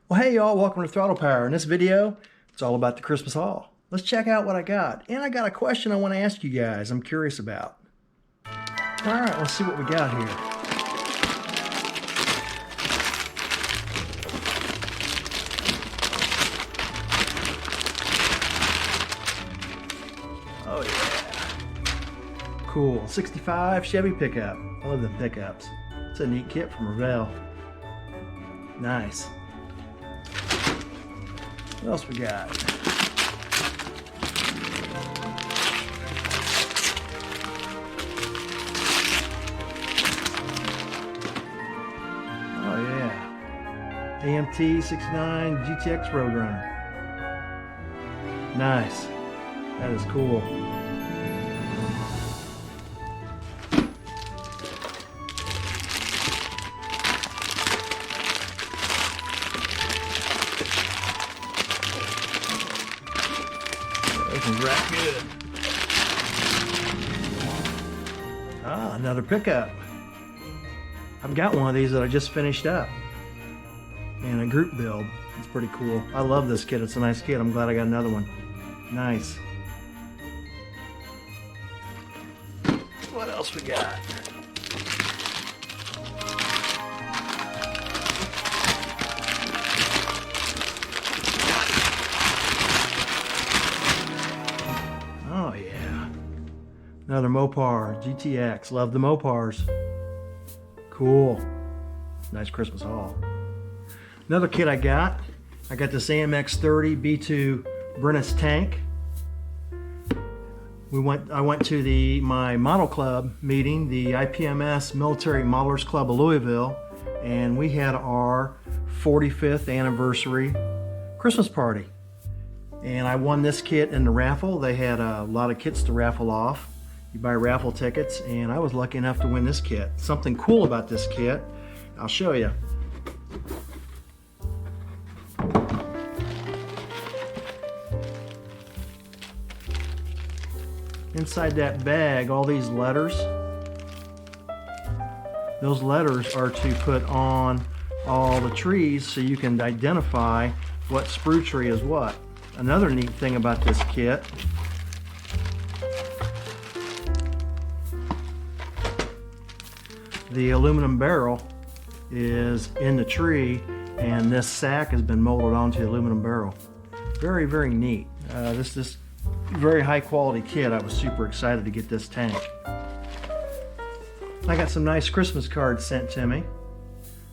Well, hey y'all, welcome to Throttle Power. In this video, it's all about the Christmas haul. Let's check out what I got. And I got a question I want to ask you guys I'm curious about. All right, let's see what we got here. Oh yeah. Cool, 65 Chevy pickup. I love the pickups. It's a neat kit from Revell. Nice. What else we got? Oh yeah. AMT 69 GTX Roadrunner. Nice. That is cool. Looking right good. Ah, another pickup. I've got one of these that I just finished up. And a group build. It's pretty cool. I love this kit. It's a nice kit. I'm glad I got another one. Nice. What else we got? Oh yeah. Another Mopar GTX. Love the Mopars. Cool. Nice Christmas haul. Another kit I got this AMX 30 B2 Brennus tank. I went to my model club meeting, the IPMS Military Modelers Club of Louisville, and we had our 45th anniversary Christmas party. And I won this kit in the raffle. They had a lot of kits to raffle off. You buy raffle tickets, and I was lucky enough to win this kit. Something cool about this kit, I'll show you. Inside that bag, all these letters, those letters are to put on all the trees so you can identify what sprue tree is what. Another neat thing about this kit, the aluminum barrel is in the tree, and this sack has been molded onto the aluminum barrel. Very, very neat. This very high quality kit. I was super excited to get this tank. I got some nice Christmas cards sent to me.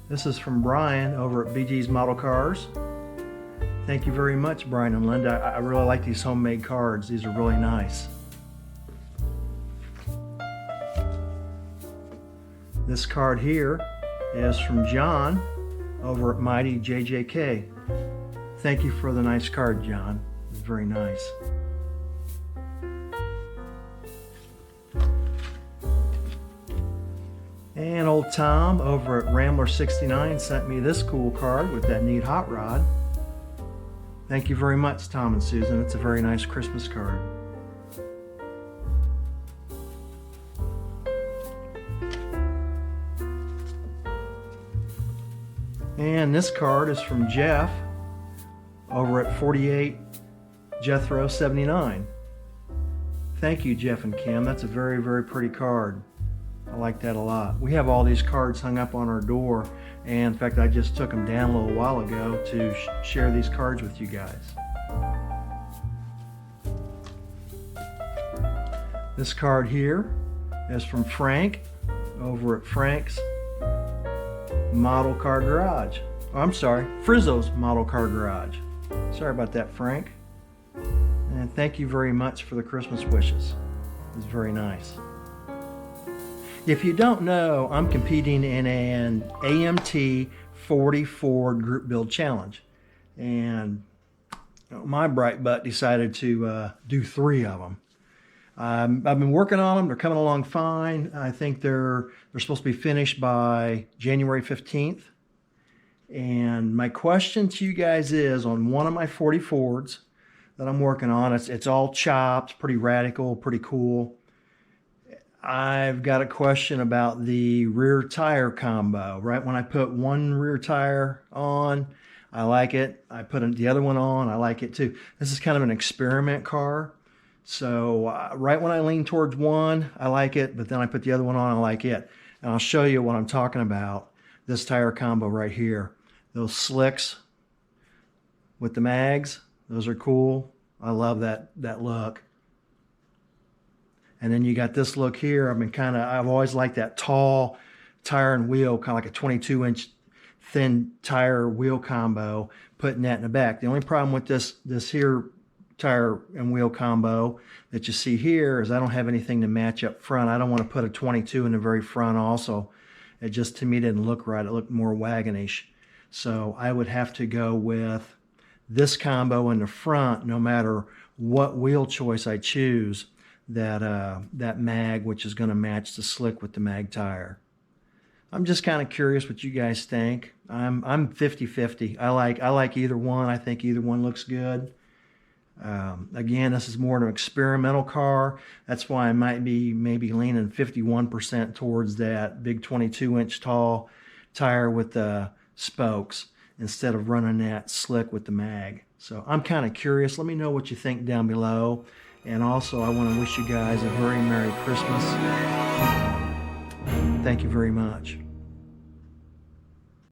This is from Brian over at BG's Model Cars. Thank you very much, Brian and Linda. I really like these homemade cards. These are really nice. This card here is from John over at Mighty JJK. Thank you for the nice card, John. It's very nice. And old Tom over at Rambler 69 sent me this cool card with that neat hot rod. Thank you very much, Tom and Susan. It's a very nice Christmas card. And this card is from Jeff over at 48 Jethro 79. Thank you, Jeff and Kim. That's a very, very pretty card. I like that a lot. We have all these cards hung up on our door, and in fact I just took them down a little while ago to share these cards with you guys. This card here is from Frank over at Frank's Model Car Garage. Oh, I'm sorry, Frizzo's Model Car Garage. Sorry about that, Frank. And thank you very much for the Christmas wishes. It's very nice. If you don't know, I'm competing in an AMT 40 Ford Group Build Challenge. And my bright butt decided to do 3 of them. I've been working on them. They're coming along fine. I think they're supposed to be finished by January 15th. And my question to you guys is, on one of my 40 Fords that I'm working on, it's all chopped, pretty radical, pretty cool. I've got a question about the rear tire combo. Right when I put one rear tire on, I like it. I put the other one on. I like it too. This is kind of an experiment car. So right when I lean towards one, I like it, but then I put the other one on, I like it. And I'll show you what I'm talking about. This tire combo right here. Those slicks with the mags, those are cool. I love that look. And then you got this look here. I've always liked that tall tire and wheel, kind of like a 22-inch thin tire wheel combo, putting that in the back. The only problem with this here tire and wheel combo that you see here is I don't have anything to match up front. I don't want to put a 22 in the very front also. It just, to me, didn't look right. It looked more wagonish. So I would have to go with this combo in the front, no matter what wheel choice I choose, that mag, which is going to match the slick with the mag tire. I'm just kind of curious what you guys think. I'm 50-50. I like either one. I think either one looks good. Again, this is more of an experimental car. That's why I might be maybe leaning 51% towards that big 22-inch tall tire with the spokes instead of running that slick with the mag. So I'm kind of curious. Let me know what you think down below. And also, I want to wish you guys a very Merry Christmas. Thank you very much.